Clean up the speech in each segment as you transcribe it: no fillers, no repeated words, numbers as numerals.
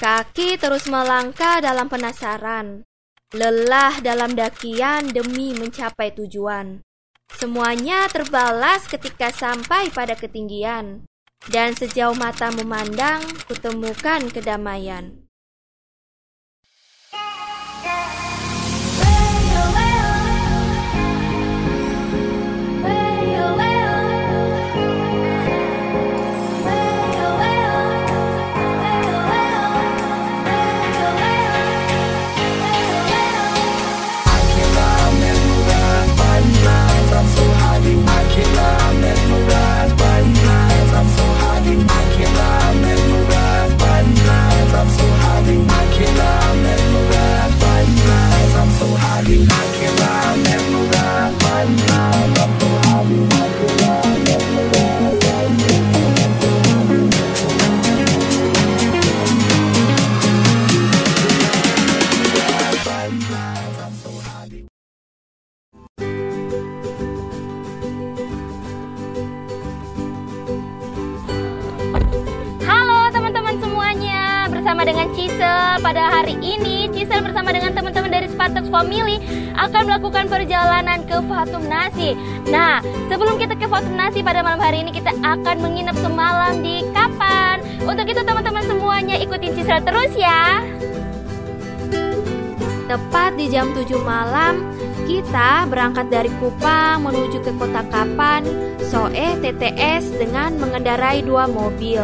Kaki terus melangkah dalam penasaran, lelah dalam dakian demi mencapai tujuan. Semuanya terbalas ketika sampai pada ketinggian, dan sejauh mata memandang, kutemukan kedamaian. Bersama dengan Cisel, pada hari ini Cisel bersama dengan teman-teman dari Spartax Family akan melakukan perjalanan ke Fathum Nasi. Nah, sebelum kita ke Fathum Nasi pada malam hari ini, kita akan menginap semalam di Kapan. Untuk itu teman-teman semuanya ikutin Cisel terus ya. Tepat di jam 7 malam, kita berangkat dari Kupang menuju ke kota Kapan, Soe TTS dengan mengendarai 2 mobil.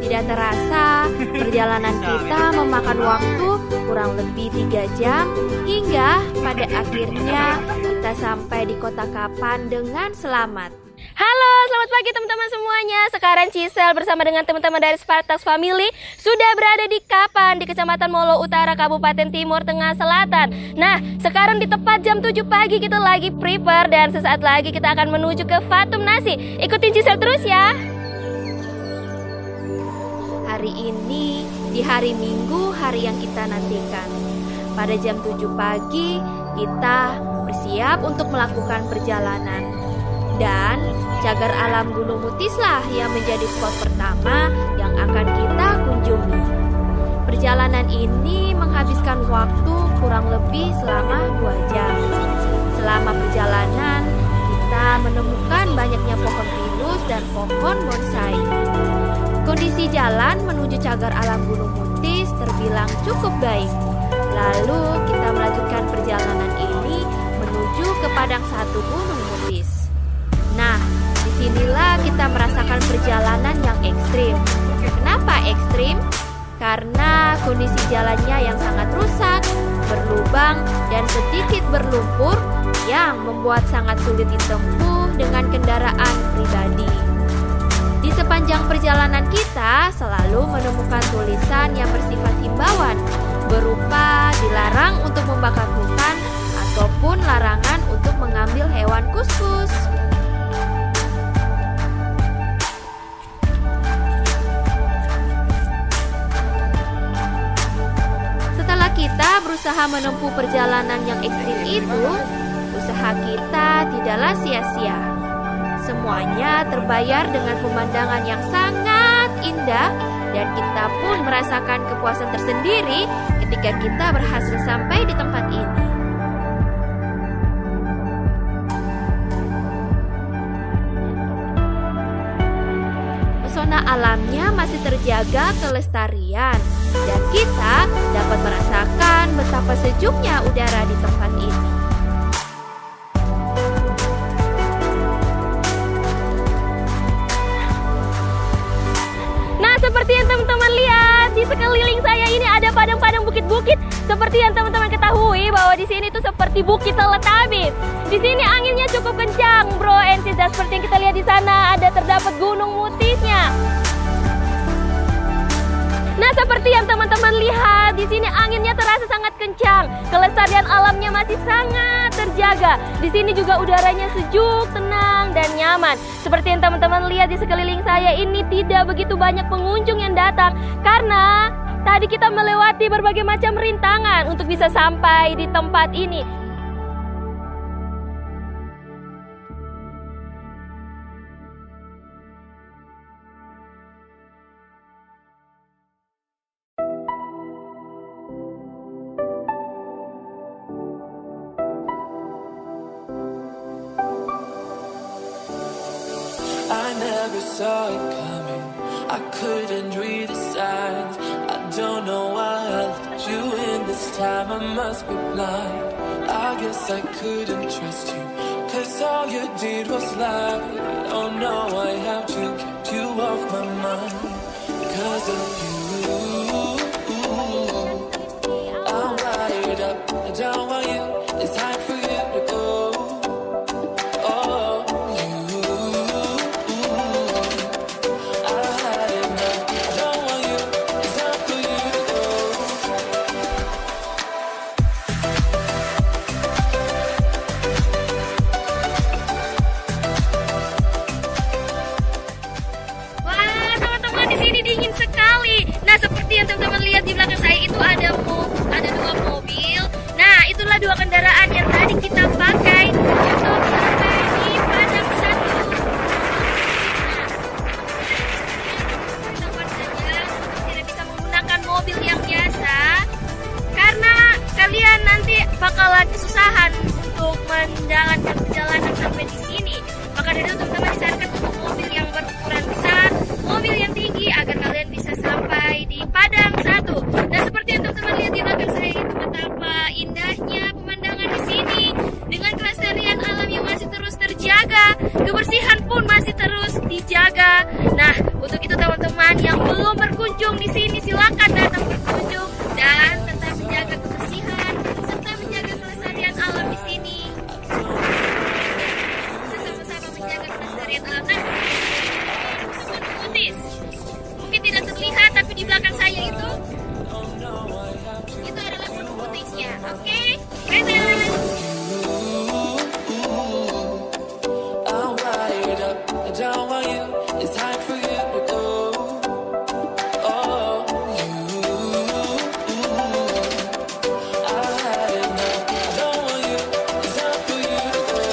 Tidak terasa, perjalanan kita memakan waktu kurang lebih 3 jam hingga pada akhirnya kita sampai di kota Kapan dengan selamat. Halo, selamat pagi teman-teman semuanya. Sekarang Cisel bersama dengan teman-teman dari Spartax Family sudah berada di Kapan, di Kecamatan Molo Utara, Kabupaten Timur Tengah Selatan. Nah, sekarang di tepat jam 7 pagi kita lagi prepare dan sesaat lagi kita akan menuju ke Fathum Nasi. Ikutin Cisel terus ya. Hari ini di hari Minggu, hari yang kita nantikan. Pada jam 7 pagi kita bersiap untuk melakukan perjalanan. Dan cagar alam Gunung Mutislah yang menjadi spot pertama yang akan kita kunjungi. Perjalanan ini menghabiskan waktu kurang lebih selama 2 jam. Selama perjalanan kita menemukan banyaknya pohon pinus dan pohon bonsai. Kondisi jalan menuju cagar alam Gunung Mutis terbilang cukup baik. Lalu kita melanjutkan perjalanan ini menuju ke Padang Satu Gunung Mutis. Nah, disinilah kita merasakan perjalanan yang ekstrim. Kenapa ekstrim? Karena kondisi jalannya yang sangat rusak, berlubang, dan sedikit berlumpur yang membuat sangat sulit ditempuh dengan kendaraan pribadi. Di sepanjang perjalanan kita selalu menemukan tulisan yang bersifat himbauan berupa dilarang untuk membakar hutan ataupun larangan untuk mengambil hewan kuskus. Setelah kita berusaha menempuh perjalanan yang ekstrim itu, usaha kita tidaklah sia-sia. Semuanya terbayar dengan pemandangan yang sangat indah dan kita pun merasakan kepuasan tersendiri ketika kita berhasil sampai di tempat ini. Pesona alamnya masih terjaga kelestarian dan kita dapat merasakan betapa sejuknya udara di tempat ini. Seperti yang teman-teman lihat di sekeliling saya ini ada padang-padang bukit-bukit. Seperti yang teman-teman ketahui bahwa di sini tuh seperti Bukit Teletabis. Di sini anginnya cukup kencang, bro and sis. Dan seperti yang kita lihat di sana ada terdapat Gunung Mutisnya. Nah, seperti yang teman-teman lihat di sini anginnya terasa sangat kencang. Kelestarian alamnya masih sangat terjaga. Di sini juga udaranya sejuk, tenang, dan nyaman. Seperti yang teman-teman lihat di sekeliling saya ini tidak begitu banyak pengunjung yang datang karena tadi kita melewati berbagai macam rintangan untuk bisa sampai di tempat ini. never saw it coming. I couldn't read the signs. I don't know why I let you in this time. I must be blind. I guess I couldn't trust you, 'cause all you did was lie. Oh no, I have to keep you off my mind. 'Cause of you, I'm wired up. I don't want you. It's time for you to go. Oh, you, I had enough. I don't want you. It's time for you to go. Wah, teman-teman, di sini dingin sekali. Nah, seperti yang teman-teman lihat di belakang saya itu ada dua mobil. Nah, itulah dua kendaraan yang tadi kita pakai untuk sampai di Padang Satu. Teman saja tidak bisa menggunakan mobil yang biasa karena kalian nanti bakalan kesusahan untuk menjalankan perjalanan sampai di sini. Maka dari itu teman-teman disarankan untuk mobil yang berukuran besar, mobil yang tinggi agar kalian bisa sampai di Padang Satu. Dan seperti yang teman-teman lihat di belakang saya itu betapa indahnya pemandangan di sini dengan kelestarian alam yang masih terus terjaga, kebersihan pun masih terus dijaga. Nah, untuk itu teman-teman yang belum berkunjung di sini silakan datang berkunjung dan tetap menjaga kebersihan serta menjaga kelestarian alam di sini. Kita sama-sama menjaga kelestarian alam. Nah, teman Mutis. Mungkin tidak terlihat tapi di belakang saya itu adalah gunung Mutisnya. Oke? Bye-bye. I'm wired up. I don't want you. It's time for you to go. Oh, you, I had enough. I don't want you. It's time for you to go.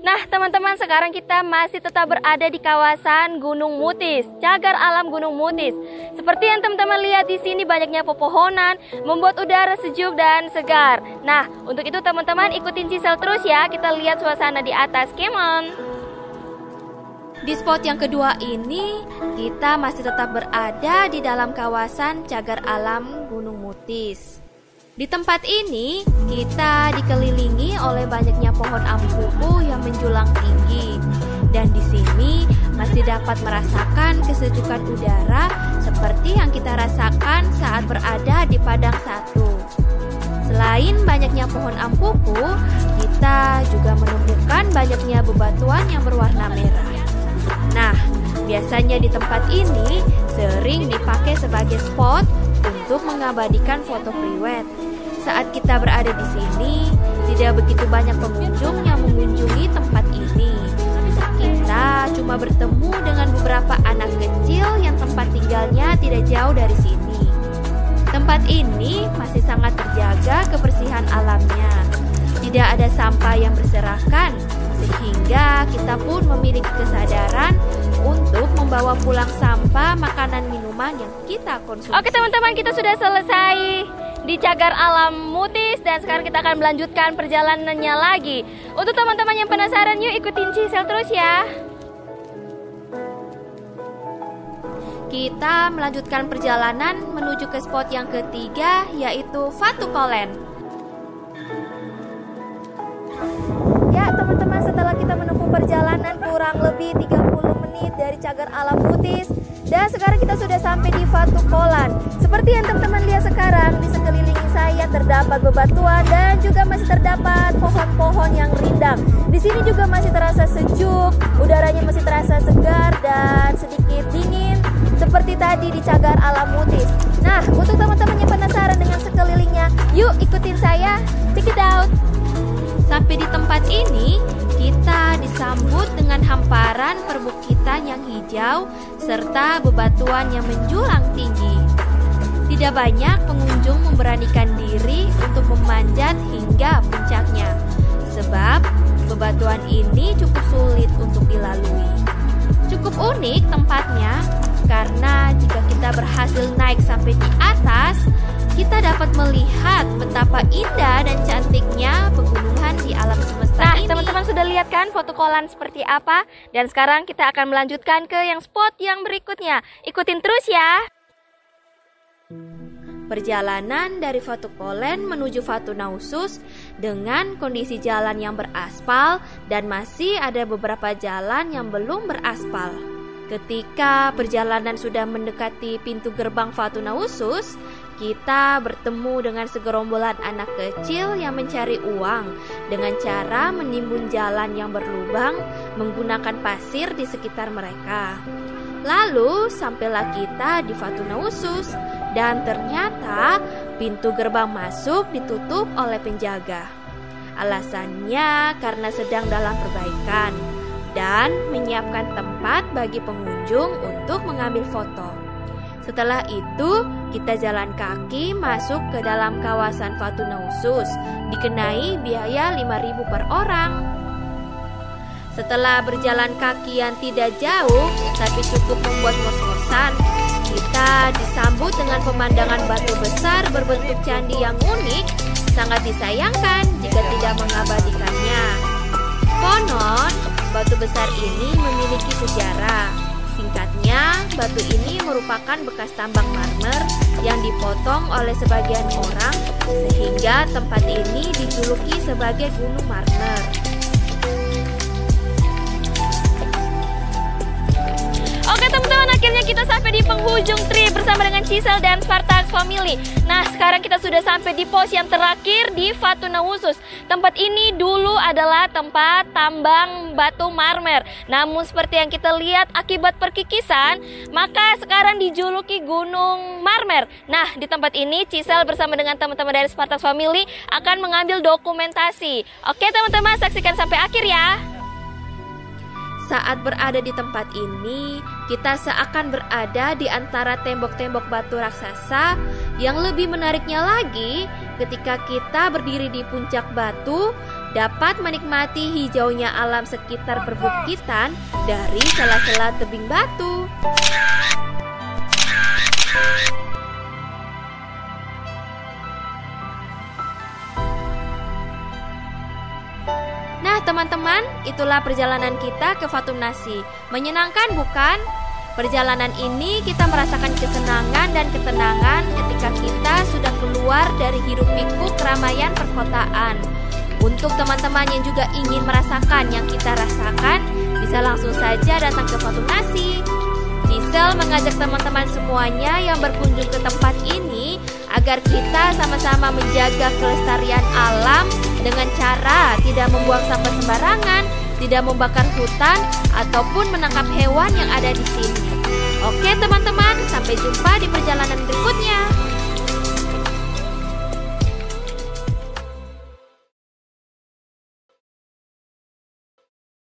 Nah, teman-teman, sekarang kita masih tetap berada di kawasan Gunung Mutis, cagar alam Gunung Mutis. Seperti yang teman-teman lihat di sini banyaknya pepohonan, membuat udara sejuk dan segar. Nah, untuk itu teman-teman ikutin Cisel terus ya, kita lihat suasana di atas. Come on. Di spot yang kedua ini, kita masih tetap berada di dalam kawasan cagar alam Gunung Mutis. Di tempat ini, kita dikelilingi oleh banyaknya pohon ampuhu yang menjulang tinggi. Dan di sini masih dapat merasakan kesejukan udara seperti yang kita rasakan saat berada di Padang Satu. Selain banyaknya pohon ampuhu, kita juga menemukan banyaknya bebatuan yang berwarna merah. Nah, biasanya di tempat ini sering dipakai sebagai spot untuk mengabadikan foto priwet. Saat kita berada di sini, tidak begitu banyak pengunjung yang mengunjungi tempat ini. Kita cuma bertemu dengan beberapa anak kecil yang tempat tinggalnya tidak jauh dari sini. Tempat ini masih sangat terjaga kebersihan alamnya. Tidak ada sampah yang berserakan, sehingga kita pun memiliki kesadaran untuk membawa pulang sampah, makanan, minuman yang kita konsumsi. Oke teman-teman, kita sudah selesai di cagar alam Mutis dan sekarang kita akan melanjutkan perjalanannya lagi. Untuk teman-teman yang penasaran, yuk ikutin Cisel terus ya. Kita melanjutkan perjalanan menuju ke spot yang ketiga, yaitu Fatukolen. Ya teman-teman, setelah kita menempuh perjalanan kurang lebih 30 menit dari cagar alam Mutis, dan sekarang kita sudah sampai di Fatukolen. Seperti yang teman-teman lihat sekarang, di sekeliling saya terdapat bebatuan dan juga masih terdapat pohon-pohon yang rindang. Di sini juga masih terasa sejuk, udaranya masih terasa segar dan sedikit dingin seperti tadi di cagar alam Mutis. Nah, untuk teman-teman yang penasaran dengan sekelilingnya, yuk ikutin saya, check it out. Sampai dengan perbukitan yang hijau serta bebatuan yang menjulang tinggi. Tidak banyak pengunjung memberanikan diri untuk memanjat hingga puncaknya, sebab bebatuan ini cukup sulit untuk dilalui. Cukup unik tempatnya, karena jika kita berhasil naik sampai di atas, kita dapat melihat betapa indah dan cantiknya pegunungan di alam semesta ini. Teman-teman sudah lihat kan foto Kolan seperti apa? Dan sekarang kita akan melanjutkan ke yang spot yang berikutnya. Ikutin terus ya. Perjalanan dari Fatu Kolen menuju Fatu Nausus dengan kondisi jalan yang beraspal dan masih ada beberapa jalan yang belum beraspal. Ketika perjalanan sudah mendekati pintu gerbang Fatu Nausus, kita bertemu dengan segerombolan anak kecil yang mencari uang dengan cara menimbun jalan yang berlubang menggunakan pasir di sekitar mereka. Lalu sampailah kita di Fatu Nausus dan ternyata pintu gerbang masuk ditutup oleh penjaga. Alasannya karena sedang dalam perbaikan dan menyiapkan tempat bagi pengunjung untuk mengambil foto. Setelah itu, kita jalan kaki masuk ke dalam kawasan Fatu Nausus, dikenai biaya 5.000 per orang. Setelah berjalan kaki yang tidak jauh, tapi cukup membuat ngos-ngosan, kita disambut dengan pemandangan batu besar berbentuk candi yang unik, sangat disayangkan jika tidak mengabadikannya. Konon, batu besar ini memiliki sejarah. Singkatnya, batu ini merupakan bekas tambang marmer yang dipotong oleh sebagian orang, sehingga tempat ini dijuluki sebagai Gunung Marmer. Oke teman-teman, akhirnya kita sampai di penghujung trip bersama dengan Cisel dan Spartax Family. Nah, sekarang kita sudah sampai di pos yang terakhir di Fatu Nausus. Tempat ini dulu adalah tempat tambang batu marmer. Namun seperti yang kita lihat akibat perkikisan, maka sekarang dijuluki Gunung Marmer. Nah, di tempat ini Cisel bersama dengan teman-teman dari Spartax Family akan mengambil dokumentasi. Oke teman-teman, saksikan sampai akhir ya. Saat berada di tempat ini, kita seakan berada di antara tembok-tembok batu raksasa. Yang lebih menariknya lagi, ketika kita berdiri di puncak batu, dapat menikmati hijaunya alam sekitar perbukitan dari sela-sela tebing batu. Nah teman-teman, itulah perjalanan kita ke Fatu Nasi. Menyenangkan bukan? Perjalanan ini kita merasakan kesenangan dan ketenangan ketika kita sudah keluar dari hiruk-pikuk keramaian perkotaan. Untuk teman-teman yang juga ingin merasakan yang kita rasakan, bisa langsung saja datang ke Fatu Nasi. Cisel mengajak teman-teman semuanya yang berkunjung ke tempat ini agar kita sama-sama menjaga kelestarian alam dengan cara tidak membuang sampah sembarangan, tidak membakar hutan, ataupun menangkap hewan yang ada di sini. Oke teman-teman, sampai jumpa di perjalanan berikutnya.